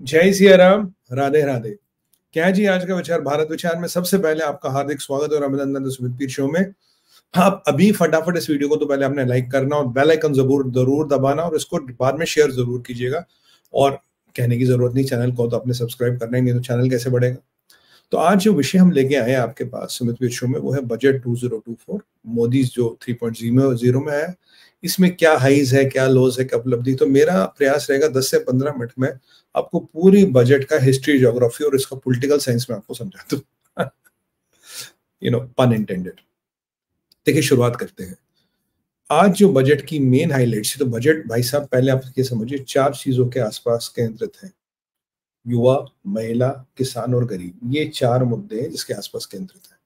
जय सिया राम, राधे राधे। क्या है जी आज का विचार भारत विचार में? सबसे पहले आपका हार्दिक स्वागत और अभिनंदन सुमित पीर शो में। आप अभी फटाफट इस वीडियो को तो पहले आपने लाइक करना और बेल आइकन जरूर जरूर दबाना और इसको बाद में शेयर जरूर कीजिएगा। और कहने की जरूरत नहीं, चैनल को तो आपने सब्सक्राइब करना ही नहीं, तो चैनल कैसे बढ़ेगा। तो आज जो विषय हम लेके आए हैं आपके पास सुमित पीर शो में, वो है बजट 2024। मोदी जो 3.0 में है, इसमें क्या हाइज है, क्या लोज है, क्या उपलब्धि। तो मेरा प्रयास रहेगा 10 से 15 मिनट में आपको पूरी बजट का हिस्ट्री, ज्योग्राफी और इसका पॉलिटिकल साइंस में आपको समझा दूं। पन इंटेंडेड। देखिए, शुरुआत करते हैं आज जो बजट की मेन हाइलाइट्स है। तो बजट भाई साहब, पहले आप ये समझिए, 4 चीजों के आसपास केंद्रित है। युवा, महिला, किसान और गरीब, ये 4 मुद्दे हैं जिसके आसपास केंद्रित है।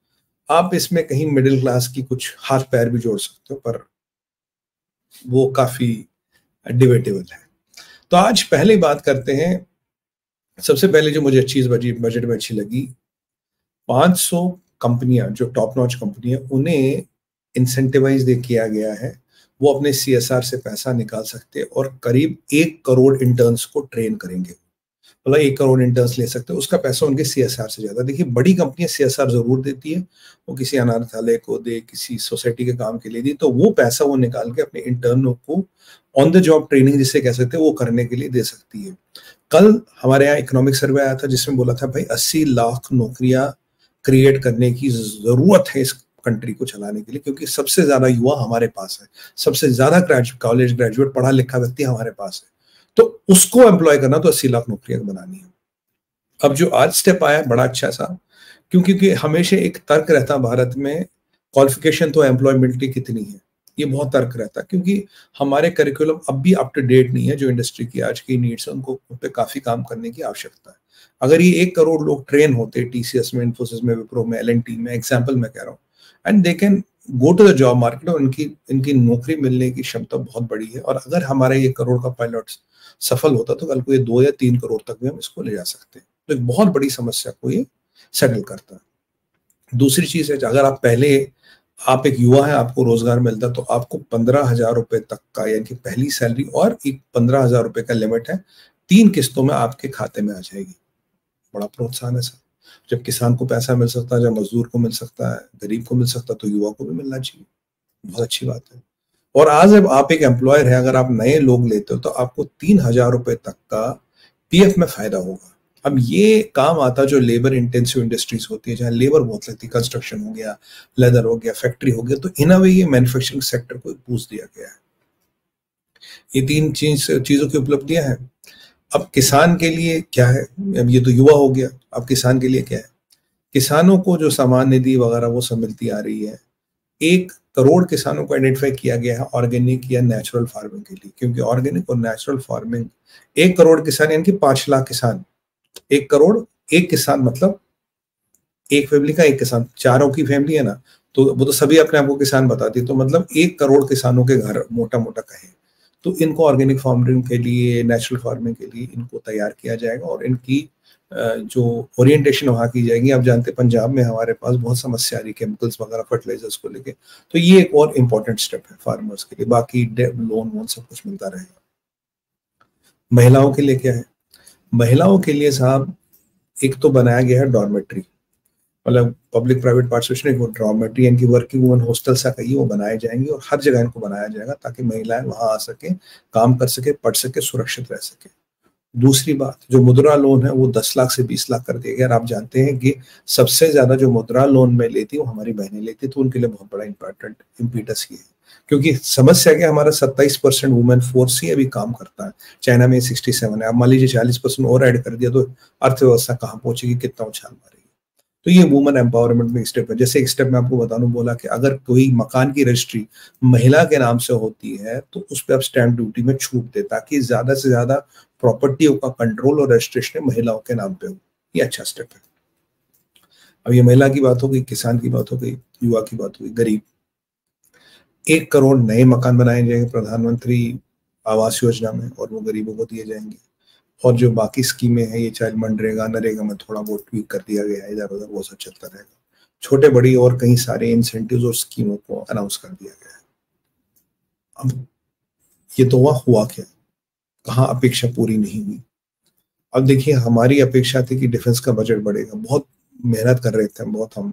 आप इसमें कहीं मिडिल क्लास की कुछ हाथ पैर भी जोड़ सकते हो, पर वो काफी डिबेटेबल है। तो आज पहले बात करते हैं। सबसे पहले जो मुझे चीज बजट में अच्छी लगी, 500 कंपनियां जो टॉप नॉच कंपनी है, उन्हें इंसेंटिवाइज किया गया है। वो अपने सीएसआर से पैसा निकाल सकते हैं और करीब 1 करोड़ इंटर्न्स को ट्रेन करेंगे। मतलब 1 करोड़ इंटर्न्स ले सकते हैं, उसका पैसा उनके सीएसआर से ज्यादा। देखिए, बड़ी कंपनियां सीएसआर जरूर देती है, वो किसी अनाथालय को दे, किसी सोसाइटी के काम के लिए दी, तो वो पैसा वो निकाल के अपने इंटर्नों को ऑन द जॉब ट्रेनिंग जिसे कह सकते हैं वो करने के लिए दे सकती है। कल हमारे यहाँ इकोनॉमिक सर्वे आया था जिसमें बोला था भाई 80 लाख नौकरियां क्रिएट करने की जरूरत है इस कंट्री को चलाने के लिए, क्योंकि सबसे ज्यादा युवा हमारे पास है, सबसे ज्यादा कॉलेज ग्रेजुएट पढ़ा लिखा व्यक्ति हमारे पास है। तो उसको एम्प्लॉय करना, तो 80 लाख नौकरियां बनानी है। अब जो आज स्टेप आया बड़ा अच्छा सा, क्योंकि हमेशा एक तर्क रहता भारत में, क्वालिफिकेशन तो एम्प्लॉयबिलिटी कितनी है, ये बहुत तर्क रहता है, क्योंकि हमारे करिकुलम अब भी अप टू डेट नहीं है। जो इंडस्ट्री की आज की नीड्स है, उनको उन पे काफी काम करने की आवश्यकता है। अगर ये 1 करोड़ लोग ट्रेन होते टीसीएस में, इन्फोसिस में, विप्रो में, एलएनटी में, एग्जाम्पल मैं कह रहा हूँ, and they can go to the job market, और इनकी इनकी नौकरी मिलने की क्षमता बहुत बड़ी है। और अगर हमारा 1 करोड़ का पायलट सफल होता तो कल को ये 2 या 3 करोड़ तक भी हम इसको ले जा सकते हैं। तो एक बहुत बड़ी समस्या को ये सेटल करता है। दूसरी चीज है, अगर आप एक युवा है, आपको रोजगार मिलता है, तो आपको 15,000 रुपए तक का, यानी कि पहली सैलरी और एक 15,000 रुपए का लिमिट है, 3 किस्तों में आपके खाते में आ जाएगी। बड़ा प्रोत्साहन है सर। जब किसान को पैसा मिल सकता है, जब मजदूर को मिल सकता है, गरीब को मिल सकता है, तो युवा को भी मिलना चाहिए। बहुत अच्छी बात है। और आज जब आप एक एम्प्लॉयर है, अगर आप नए लोग लेते हो तो आपको 3,000 रुपए तक का पीएफ में फायदा होगा। अब ये काम आता जो लेबर इंटेंसिव इंडस्ट्रीज होती है, जहां लेबर बहुत लगती है, कंस्ट्रक्शन हो गया, लेदर हो गया, फैक्ट्री हो गया, तो इन अ वे ये मैन्युफैक्चरिंग सेक्टर को बूस्ट दिया गया है। ये 3 चीजों की उपलब्धियां हैं। अब किसान के लिए क्या है? अब ये तो युवा हो गया, अब किसान के लिए क्या है? किसानों को जो सामान निधि वगैरह वो सब मिलती आ रही है। 1 करोड़ किसानों को आइडेंटिफाई किया गया है ऑर्गेनिक या नेचुरल फार्मिंग के लिए, क्योंकि ऑर्गेनिक और नेचुरल फार्मिंग, 1 करोड़ किसान यानी कि 5 लाख किसान। 1 करोड़, एक किसान मतलब एक फैमिली का एक किसान, चारों की फैमिली है ना, तो वो तो सभी अपने आप को किसान बताती है। तो मतलब 1 करोड़ किसानों के घर मोटा मोटा कहे, तो इनको ऑर्गेनिक फार्मिंग के लिए, नेचुरल फार्मिंग के लिए इनको तैयार किया जाएगा और इनकी जो ओरिएंटेशन वहाँ की जाएगी। आप जानते हैं पंजाब में हमारे पास बहुत समस्या आ रही केमिकल्स वगैरह फर्टिलाइजर्स को लेके, तो ये एक और इम्पोर्टेंट स्टेप है फार्मर्स के लिए। बाकी लोन वोन सब कुछ मिलता रहेगा। महिलाओं के लिए क्या है? महिलाओं के लिए साहब, एक तो बनाया गया है डॉर्मेट्री, मतलब पब्लिक प्राइवेट पार्टिसिपेशन, एक डॉर्मेट्री यानी कि वर्किंग वुमन हॉस्टल सा कहिए, वो बनाए जाएंगे और हर जगह इनको बनाया जाएगा ताकि महिलाएं वहां आ सके, काम कर सके, पढ़ सके, सुरक्षित रह सके। दूसरी बात, जो मुद्रा लोन है वो 10 लाख से 20 लाख कर दिया गया। आप जानते हैं कि सबसे ज्यादा जो मुद्रा लोन में लेती है वो हमारी बहनें लेती, तो उनके लिए बहुत बड़ा इंपॉर्टेंट इम्पीटस ये है। क्योंकि समस्या क्या, हमारा 27% वुमेन फोर्स ही अभी काम करता है। चाइना में 67 है। अब मान लीजिए 40% और ऐड कर दिया तो अर्थव्यवस्था कहाँ पहुंचेगी, कितना उछाल मारेगी। तो ये वुमेन एम्पावरमेंट में स्टेप है। जैसे एक स्टेप मैं आपको बता दूं, बोला कि अगर कोई मकान की रजिस्ट्री महिला के नाम से होती है तो उस पर आप स्टैंप ड्यूटी में छूट दे, ताकि ज्यादा से ज्यादा प्रॉपर्टियों का कंट्रोल और रजिस्ट्रेशन महिलाओं के नाम पे हो। ये अच्छा स्टेप है। अब ये महिला की बात हो गई, किसान की बात हो गई, युवा की बात हो गई, गरीब। 1 करोड़ नए मकान बनाए जाएंगे प्रधानमंत्री आवास योजना में, और वो गरीबों को दिए जाएंगे। और जो बाकी स्कीमें हैं, ये चाहे मनरेगा, नरेगा में थोड़ा बहुत ट्वीक कर दिया गया है इधर उधर, वो सब चलता रहेगा। छोटे बड़ी और कई सारे इंसेंटिव्स और स्कीमों को अनाउंस कर दिया गया है। अब ये तो हुआ क्या, कहाँ अपेक्षा पूरी नहीं हुई। अब देखिए हमारी अपेक्षा थी कि डिफेंस का बजट बढ़ेगा, बहुत मेहनत कर रहे थे, बहुत हम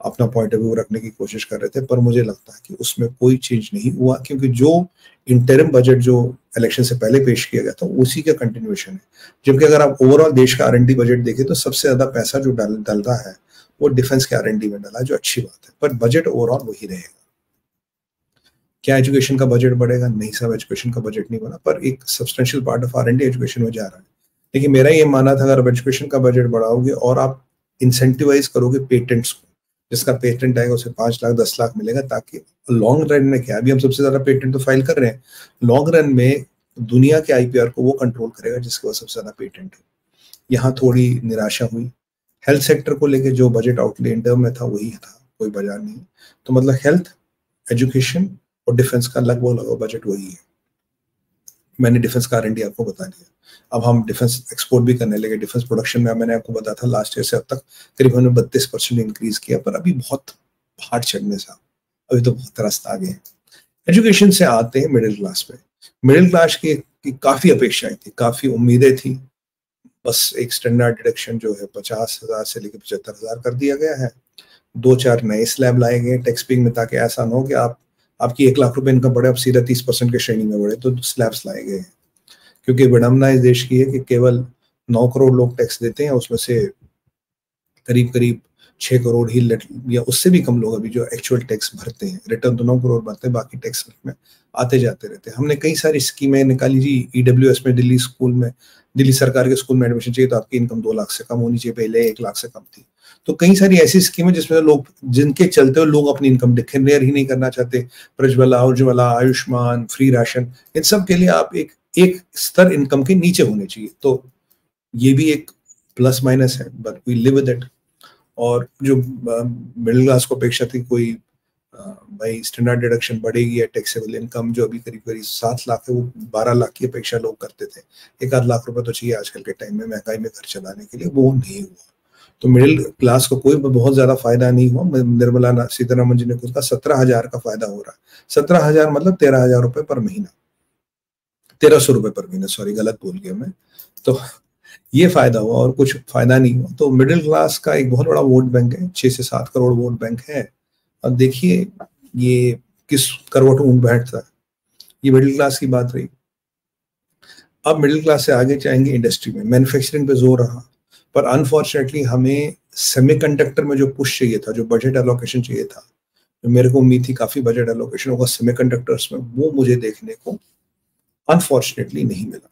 अपना पॉइंट ऑफ व्यू रखने की कोशिश कर रहे थे, पर मुझे लगता है कि उसमें कोई चेंज नहीं हुआ, क्योंकि जो इंटरिम बजट जो इलेक्शन से पहले पेश किया गया था उसी का कंटिन्यूएशन है। जबकि अगर आप ओवरऑल देश का R&D बजट देखें तो सबसे ज्यादा पैसा जो डल रहा है वो डिफेंस के R&D में डला, जो अच्छी बात है, पर बजट ओवरऑल वही रहेगा। क्या एजुकेशन का बजट बढ़ेगा? नहीं साहब, एजुकेशन का बजट नहीं बना, पर एक substantial part of R&D education में जा रहा है। देखिए मेरा ये मानना था, अगर आप एजुकेशन का बजट बढ़ाओगे और आप इंसेंटिवाइज करोगे पेटेंट्स को, जिसका पेटेंट आएगा उसे 5 लाख 10 लाख मिलेगा, ताकि लॉन्ग रन में, क्या अभी हम सबसे ज्यादा पेटेंट तो फाइल कर रहे हैं, लॉन्ग रन में दुनिया के IPR को वो कंट्रोल करेगा जिसके पास सबसे ज्यादा पेटेंट है। यहाँ थोड़ी निराशा हुई। हेल्थ सेक्टर को लेके जो बजट आउटले इन टर्म में था वही था, कोई बाजार नहीं। तो मतलब हेल्थ, एजुकेशन और डिफेंस का लगभग लगभग बजट वही है। मैंने डिफेंस का R&D आपको बता दिया। अब हम डिफेंस एक्सपोर्ट भी करने लगे। डिफेंस प्रोडक्शन में मैंने आपको बताया था लास्ट ईयर से अब तक करीबन 32% इंक्रीज किया, पर अभी बहुत हार्ड चढ़ने से, अभी तो बहुत रास्ता आगे है। एजुकेशन से आते हैं मिडिल क्लास पे। मिडिल क्लास की काफी अपेक्षाएं थी, काफी उम्मीदें थी। बस एक स्टैंडर्ड डिडक्शन जो है 50,000 से लेकर 75,000 कर दिया गया है। 2-4 नए स्लैब लाए गए टैक्स पेइंग में, ताकि ऐसा ना हो कि आपकी 1 लाख रुपए इनकम बढ़े, आप सीधा 30% के श्रेणी में बढ़े, तो स्लैब्स लाए गए हैं। क्योंकि विडम्बना इस देश की है कि केवल 9 करोड़ लोग टैक्स देते हैं, उसमें से करीब करीब 6 करोड़ ही या उससे भी कम लोग अभी जो एक्चुअल टैक्स भरते हैं। रिटर्न तो 9 करोड़ भरते हैं, बाकी टैक्स में आते जाते रहते हैं। हमने कई सारी स्कीमें निकाली जी। EWS में दिल्ली सरकार के स्कूल में एडमिशन चाहिए तो आपकी इनकम 2 लाख से कम होनी चाहिए, पहले 1 लाख से कम थी। तो कई सारी ऐसी स्कीमें जिसमें लोग, जिनके चलते हुए लोग अपनी इनकम डिक्लेयर ही नहीं करना चाहते। प्रज्वला, उज्ज्वला, आयुष्मान, फ्री राशन, इन सब के लिए आप एक स्तर इनकम के नीचे होने चाहिए। तो ये भी एक प्लस माइनस है, but we live with it. और जो मिडिल क्लास को अपेक्षा थी, कोई भाई स्टैंडर्ड डिडक्शन बढ़ेगी या टैक्सेबल इनकम जो अभी करीब करीब 7 लाख है, वो 12 लाख की अपेक्षा लोग करते थे। 1 आध लाख रुपए तो चाहिए आजकल के टाइम में महंगाई में घर चलाने के लिए, वो नहीं हुआ। तो मिडिल क्लास को कोई बहुत ज्यादा फायदा नहीं हुआ। निर्मला सीतारमन जी ने खुद कहा 17,000 का फायदा हो रहा है। 17,000 मतलब 13,000 रुपए पर महीना, 1,300 रुपए पर महीना, सॉरी गलत बोल गया मैं। तो ये फायदा हुआ और कुछ फायदा नहीं हुआ। तो मिडिल क्लास का एक बहुत बड़ा वोट बैंक है, 6 से 7 करोड़ वोट बैंक है। अब देखिए ये किस करवट ऊंट बैठता है। ये मिडिल क्लास की बात रही। अब मिडिल क्लास से आगे जाएंगे इंडस्ट्री में। मैन्युफैक्चरिंग पे जोर रहा, पर अनफॉर्चुनेटली हमें सेमीकंडक्टर में जो पुश चाहिए था, जो बजट एलोकेशन चाहिए था, जो मेरे को उम्मीद थी काफी बजट एलोकेशन होगा सेमीकंडक्टर्स में, वो मुझे देखने को अनफॉर्चुनेटली नहीं मिला।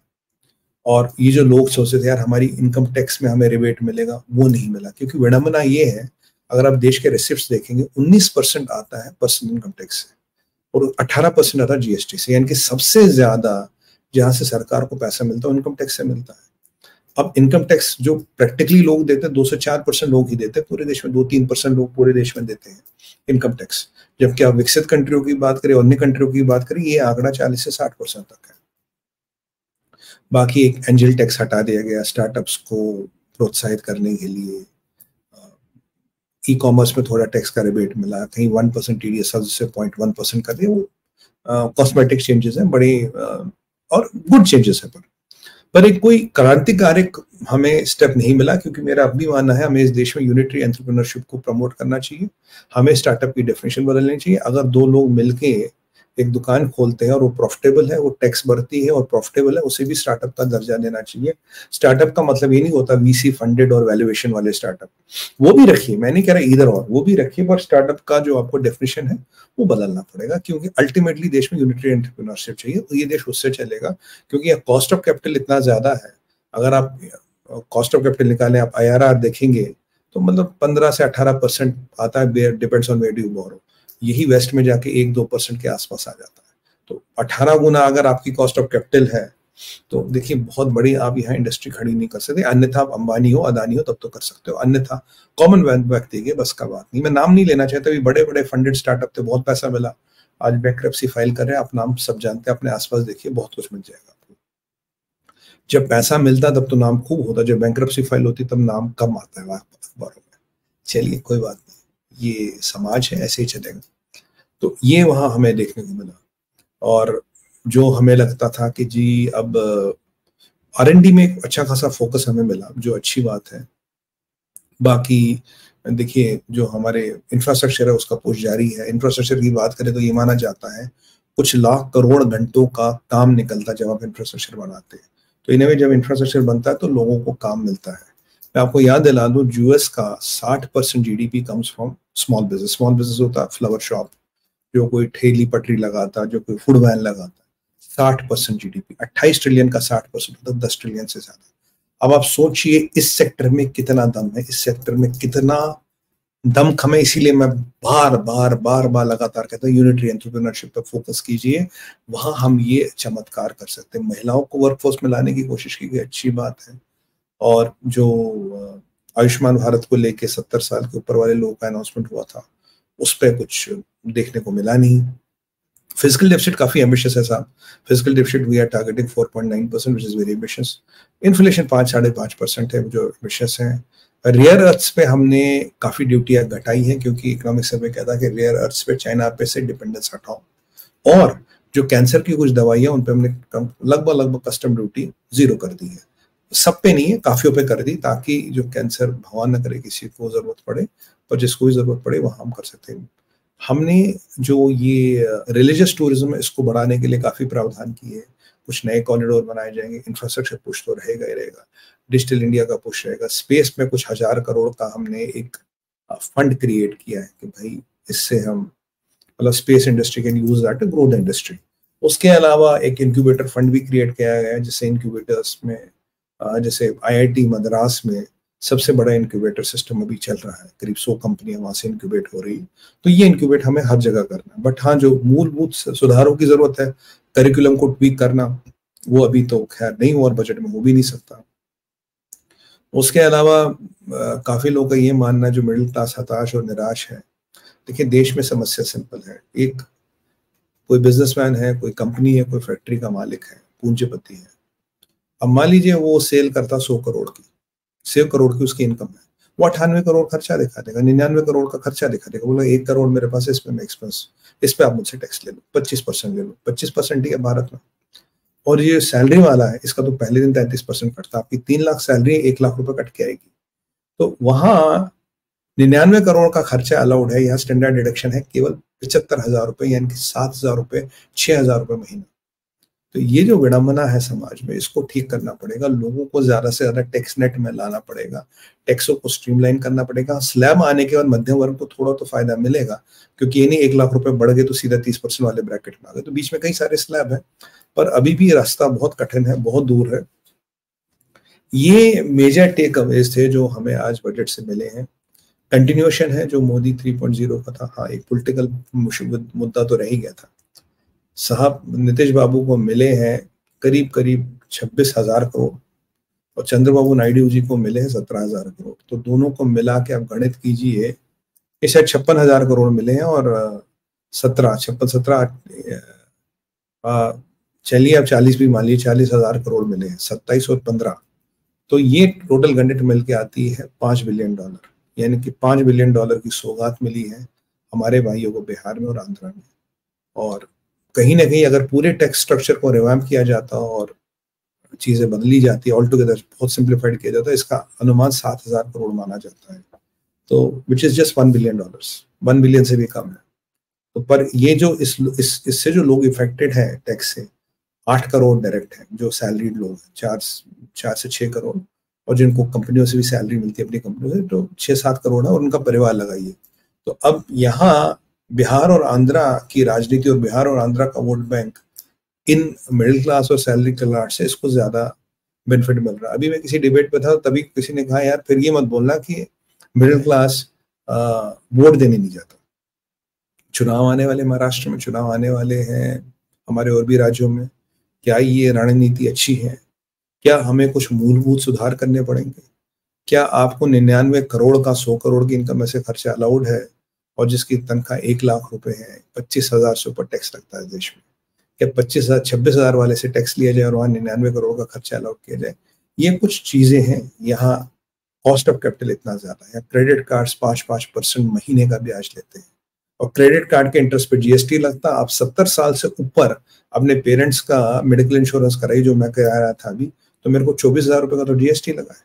और ये जो लोग सोचते थे यार हमारी इनकम टैक्स में हमें रिबेट मिलेगा, वो नहीं मिला। क्योंकि विडंबना ये है, अगर आप देश के रिसिप्ट्स देखेंगे 19% आता है पर्सनल इनकम टैक्स से और 18% आता है GST से। यानी कि सबसे ज्यादा जहां से सरकार को पैसा मिलता है इनकम टैक्स से मिलता है। अब इनकम टैक्स जो प्रैक्टिकली लोग देते हैं 2 से 4% लोग ही देते हैं पूरे देश में, 2-3% लोग पूरे देश में देते हैं इनकम टैक्स। जबकि आप विकसित कंट्रियों की बात करें, अन्य कंट्रियों की बात करें, ये आंकड़ा 40 से 60% तक है। बाकी एक एंजल टैक्स हटा दिया गया स्टार्टअप्स को प्रोत्साहित करने के लिए। ई-कॉमर्स में थोड़ा टैक्स का रिबेट मिला, कहीं 1% TDS से 0.1% कर दिया। वो कॉस्मेटिक चेंजेस हैं, बड़े और गुड चेंजेस है, पर एक कोई क्रांतिकारक हमें स्टेप नहीं मिला। क्योंकि मेरा अब भी मानना है हमें इस देश में यूनिटरी एंटरप्रेन्योरशिप को प्रमोट करना चाहिए। हमें स्टार्टअप की डेफिनेशन बदलनी चाहिए। अगर 2 लोग मिलके एक दुकान खोलते हैं और वो प्रॉफिटेबल है, वो टैक्स भरती है और प्रॉफिटेबल है, उसे भी स्टार्टअप का दर्जा देना चाहिए। स्टार्टअप का मतलब ये नहीं होता VC फंडेड और वैल्यूएशन वाले स्टार्टअप, वो भी रखिए, मैं नहीं कह रहा इधर और, वो भी रखिए, पर स्टार्टअप का जो आपको डेफिनेशन है वो बदलना पड़ेगा। क्योंकि अल्टीमेटली देश में यूनिटरी एंटरप्रेन्योरशिप चाहिए, तो ये देश उससे चलेगा। क्योंकि कॉस्ट ऑफ कैपिटल इतना ज्यादा है, अगर आप कॉस्ट ऑफ कैपिटल निकालें, आप IRR देखेंगे तो मतलब 15 से 18% आता है, डिपेंड्स ऑन वेयर यू बोरो। यही वेस्ट में जाके 1-2% के आसपास आ जाता है। तो 18 गुना अगर आपकी कॉस्ट ऑफ कैपिटल है तो देखिए बहुत बड़ी आप यहाँ इंडस्ट्री खड़ी नहीं कर सकते। अन्यथा आप अंबानी हो, अदानी हो, तब तो कर सकते हो, अन्यथा कॉमन व्यक्ति के बस का बात नहीं। मैं नाम नहीं लेना चाहता, बड़े बड़े फंडेड स्टार्टअप थे, बहुत पैसा मिला, आज बैंकरप्सी फाइल कर रहे हैं। आप नाम सब जानते हैं, अपने आसपास देखिए, बहुत कुछ मिल जाएगा आपको। जब पैसा मिलता तब तो नाम खूब होता, जब बैंकरप्सी फाइल होती तब नाम कम आता है अखबारों में। चलिए कोई बात नहीं, ये समाज है, ऐसे ही चलेगा। तो ये वहां हमें देखने को मिला। और जो हमें लगता था कि जी अब R&D में एक अच्छा खासा फोकस हमें मिला, जो अच्छी बात है। बाकी देखिए जो हमारे इंफ्रास्ट्रक्चर है उसका पुश जारी है। इंफ्रास्ट्रक्चर की बात करें तो ये माना जाता है कुछ लाख करोड़ घंटों का काम निकलता है जब आप इंफ्रास्ट्रक्चर बनाते हैं। तो इनमें जब इंफ्रास्ट्रक्चर बनता है तो लोगों को काम मिलता है। मैं आपको याद दिला दूं, यूएस का 60% GDP comes from small business. Small business होता है फ्लावर शॉप, जो कोई ठेली पटरी लगाता, जो कोई फूड वैन लगाता। 60% जीडीपी, 28 ट्रिलियन का 60% होता है, 10 ट्रिलियन से ज्यादा। अब आप सोचिए इस सेक्टर में कितना दम है, इस सेक्टर में कितना दमखम है। इसीलिए मैं बार बार बार बार लगातार कहता हूँ यूनिटरी एंटरप्रेन्योरशिप पर फोकस कीजिए, वहां हम ये चमत्कार कर सकते हैं। महिलाओं को वर्कफोर्स में लाने की कोशिश की गई, अच्छी बात है। और जो आयुष्मान भारत को लेके 70 साल के ऊपर वाले लोगों का अनाउंसमेंट हुआ था, उस पर कुछ देखने को मिला नहीं। फिजिकल डेफिसिट काफी एम्बिशियस है साहब। Physical deficit we are targeting 4.9%, which is very ambitious. Inflation 5-5.5% है, जो एम्बिशियस है। रेयर अर्थ्स पे हमने काफी ड्यूटियां घटाई हैं, क्योंकि इकोनॉमिक सर्वे कहता है कि रेयर अर्थ्स पे चाइना पे से डिपेंडेंस हटाओ। और जो कैंसर की कुछ दवाइयां उन पे हमने लगभग कस्टम ड्यूटी 0 कर दी है। सब पे नहीं है, काफियों पे कर दी, ताकि जो कैंसर भगवान न करे किसी को जरूरत पड़े, पर जिसको भी जरूरत पड़े वहां हम कर सकते हैं। हमने जो ये रिलीजियस टूरिज्म है इसको बढ़ाने के लिए काफी प्रावधान किए। कुछ नए कॉरिडोर बनाए जाएंगे, इंफ्रास्ट्रक्चर पुश तो रहेगा ही रहेगा, डिजिटल इंडिया का पुश रहेगा। स्पेस में कुछ 1000 करोड़ का हमने एक फंड क्रिएट किया है कि भाई इससे हम मतलब space industry can use that to grow the industry. उसके अलावा एक इंक्यूबेटर फंड भी क्रिएट किया गया है, जिससे इंक्यूबेटर्स में जैसे आईआईटी मद्रास में सबसे बड़ा इंक्यूबेटर सिस्टम अभी चल रहा है, करीब 100 कंपनियां वहां से इंक्यूबेट हो रही। तो ये इंक्यूबेट हमें हर जगह करना है। बट हाँ, जो मूलभूत सुधारों की जरूरत है, करिकुलम को ट्वीक करना, वो अभी तो खैर नहीं हुआ और बजट में हो भी नहीं सकता। उसके अलावा काफी लोगों का ये मानना है, जो मिडिल क्लास हताश और निराश है। देखिए देश में समस्या सिंपल है। एक कोई बिजनेसमैन है, कोई कंपनी है, कोई फैक्ट्री का मालिक है, पूंजीपति है। अब मान लीजिए वो सेल करता 100 करोड़ की, 100 करोड़ की उसकी इनकम है, वो 98 करोड़ खर्चा दिखा देगा, 99 करोड़ का खर्चा दिखा देगा। बोला 1 करोड़ मेरे पास है, इसमें मैं एक्सपेंस, इस पे आप मुझसे टैक्स ले लो, 25% ले लो। 25% ही है भारत में। और ये सैलरी वाला है, इसका तो पहले दिन 33% कटता। आपकी 3 लाख सैलरी 1 लाख रुपए कट के आएगी। तो वहां 99 करोड़ का खर्चा अलाउड है। यहाँ स्टैंडर्ड डिडक्शन है केवल 75,000 रुपए, यानी कि 7,000 रुपए, 6,000 रुपए महीना। तो ये जो विडंबना है समाज में, इसको ठीक करना पड़ेगा। लोगों को ज्यादा से ज्यादा टैक्स नेट में लाना पड़ेगा, टैक्सों को स्ट्रीमलाइन करना पड़ेगा। स्लैब आने के बाद मध्यम वर्ग को थोड़ा तो फायदा मिलेगा, क्योंकि ये नहीं 1 लाख रुपए बढ़ गए तो सीधा 30% वाले ब्रैकेट में आ गए। तो बीच में कई सारे स्लैब है, पर अभी भी रास्ता बहुत कठिन है, बहुत दूर है। ये मेजर टेक अवेज थे जो हमें आज बजट से मिले हैं। कंटिन्यूएशन है जो मोदी 3.0 का था। हाँ, एक पॉलिटिकल मुद्दा तो रह ही गया था साहब। नीतीश बाबू को मिले हैं करीब करीब 26,000 करोड़, और चंद्रबाबू नायडू जी को मिले हैं 17,000 करोड़। तो दोनों को मिला के आप गणित कीजिए, ये शायद 56,000 करोड़ मिले हैं, और 17 चलिए आप 40 भी मान लीजिए, 40,000 करोड़ मिले हैं, 27 और 15। तो ये टोटल गणित मिलके आती है $5 बिलियन, यानी कि $5 बिलियन की सौगात मिली है हमारे भाइयों को बिहार में और आंध्र में। और कहीं ना कहीं अगर पूरे टैक्स स्ट्रक्चर को रिवैम्प किया जाता और चीजें बदली जाती है, ऑल टुगेदर बहुत सिंप्लीफाइड किया जाता है, इसका अनुमान 7,000 करोड़ माना जाता है। तो which is just $1 billion, 1 billion से भी कम है। तो पर ये जो इससे जो लोग इफेक्टेड है टैक्स से, 8 करोड़ डायरेक्ट है जो सैलरीड लोग हैं, 4 से 6 करोड़, और जिनको कंपनियों से भी सैलरी मिलती है अपनी कंपनियों से, तो 6-7 करोड़ है, और उनका परिवार लगाइए। तो अब यहाँ बिहार और आंध्रा की राजनीति और बिहार और आंध्रा का vote bank in middle class और सैलरी क्लास से इसको ज्यादा बेनिफिट मिल रहा है। अभी मैं किसी डिबेट पे था, तभी किसी ने कहा यार फिर ये मत बोलना कि मिडिल क्लास वोट देने नहीं जाता। चुनाव आने वाले, महाराष्ट्र में चुनाव आने वाले हैं, हमारे और भी राज्यों में। क्या ये रणनीति अच्छी है? क्या हमें कुछ मूलभूत सुधार करने पड़ेंगे? क्या आपको 99 करोड़ का 100 करोड़ की इनकम में से खर्चा अलाउड है, और जिसकी तनख्वाह 1 लाख रुपए है, 25,000 से ऊपर टैक्स लगता है देश में? क्या 25,000 26,000 वाले से टैक्स लिया जाए और वहां 99 करोड़ का खर्चा अलाउड किया जाए? ये कुछ चीजें हैं। यहाँ कॉस्ट ऑफ कैपिटल इतना ज्यादा है। क्रेडिट कार्ड्स 5% महीने का ब्याज लेते हैं, और क्रेडिट कार्ड के इंटरेस्ट पे जीएसटी लगता। आप 70 साल से ऊपर अपने पेरेंट्स का मेडिकल इंश्योरेंस कराइए, जो मैं करा रहा था अभी, तो मेरे को 24,000 रुपए का तो जीएसटी लगा है।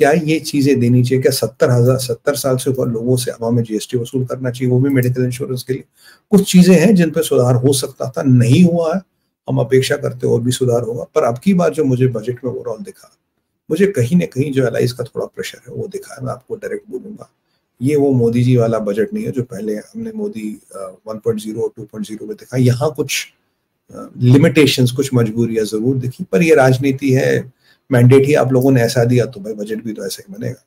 क्या ये चीजें देनी चाहिए? क्या 70 साल से ऊपर लोगों से हमें जीएसटी वसूल करना चाहिए, वो भी मेडिकल इंश्योरेंस के लिए? कुछ चीजें हैं जिन पर सुधार हो सकता था, नहीं हुआ है। हम अपेक्षा करते और भी सुधार होगा। पर अब की बार जो मुझे बजट में ओवरऑल दिखा, मुझे कहीं ना कहीं जो एलाइज का थोड़ा प्रेशर है वो दिखा है। मैं आपको डायरेक्ट बोलूंगा, ये वो मोदी जी वाला बजट नहीं है जो पहले हमने मोदी 1.0 और 2.0 में देखा। यहाँ कुछ लिमिटेशंस, कुछ मजबूरियां जरूर दिखी, पर ये राजनीति है, मैंडेट ही आप लोगों ने ऐसा दिया तो भाई बजट भी तो ऐसा ही बनेगा।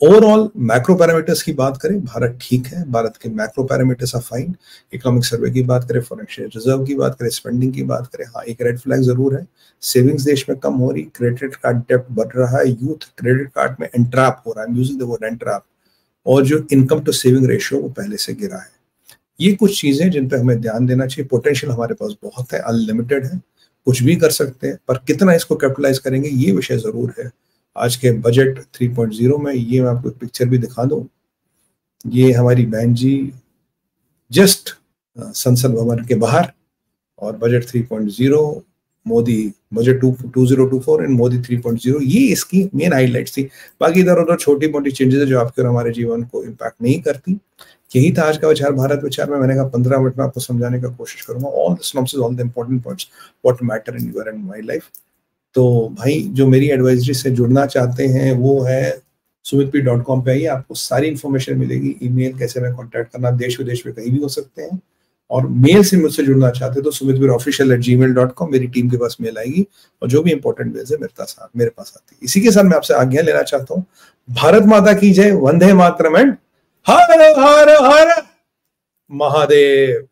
ओवरऑल मैक्रो पैरामीटर्स की बात करें, भारत ठीक है, भारत के macro parameters are fine. Economic survey की बात करें, फॉरेन एक्सचेंज रिजर्व की बात करें, स्पेंडिंग की बात करें, हाँ एक रेड फ्लैग जरूर है, सेविंग्स देश में कम हो रही, क्रेडिट कार्ड डेप्ट बढ़ रहा है, यूथ क्रेडिट कार्ड में एंट्रैप हो रहा है, यूजिंग द वर्ड एंट्रैप, और जो इनकम टू सेविंग रेशियो वो पहले से गिरा है। ये कुछ चीजें जिन पे हमें ध्यान देना चाहिए। पोटेंशियल हमारे पास बहुत है, अनलिमिटेड है, कुछ भी कर सकते हैं, पर कितना इसको कैपिटलाइज करेंगे ये विषय जरूर है। आज के बजट 3.0 में ये मैं आपको एक पिक्चर भी दिखा दूं, ये हमारी बहन जी जस्ट संसद भवन के बाहर, और budget 3.0, Modi budget 2024 and Modi 3.0, ये इसकी मेन हाईलाइट्स थी। बाकी इधर उधर छोटी मोटी चेंजेस है जो आपके और हमारे जीवन को इम्पैक्ट नहीं करती। यही था आज का विचार भारत विचार में। मैंने कहा 15 मिनट में आपको समझाने का कोशिश करूंगा all the synopsis, all the important points what matter in your and my life. तो भाई जो मेरी एडवाइजरी से जुड़ना चाहते हैं वो है sumitp.com पे आइए, आपको सारी इन्फॉर्मेशन मिलेगी। ईमेल कैसे में कांटेक्ट करना, देश विदेश में कहीं भी हो सकते हैं। और मेल से मुझसे जुड़ना चाहते तो sumitpirofficial@gmail.com, मेरी टीम के पास मेल आएगी और जो भी इंपॉर्टेंट मेल्स है मेरे पास आती है। इसी के साथ मैं आपसे आज्ञा लेना चाहता हूँ। भारत माता की जय, वंदे मातरम एंड हर हर हर महादेव।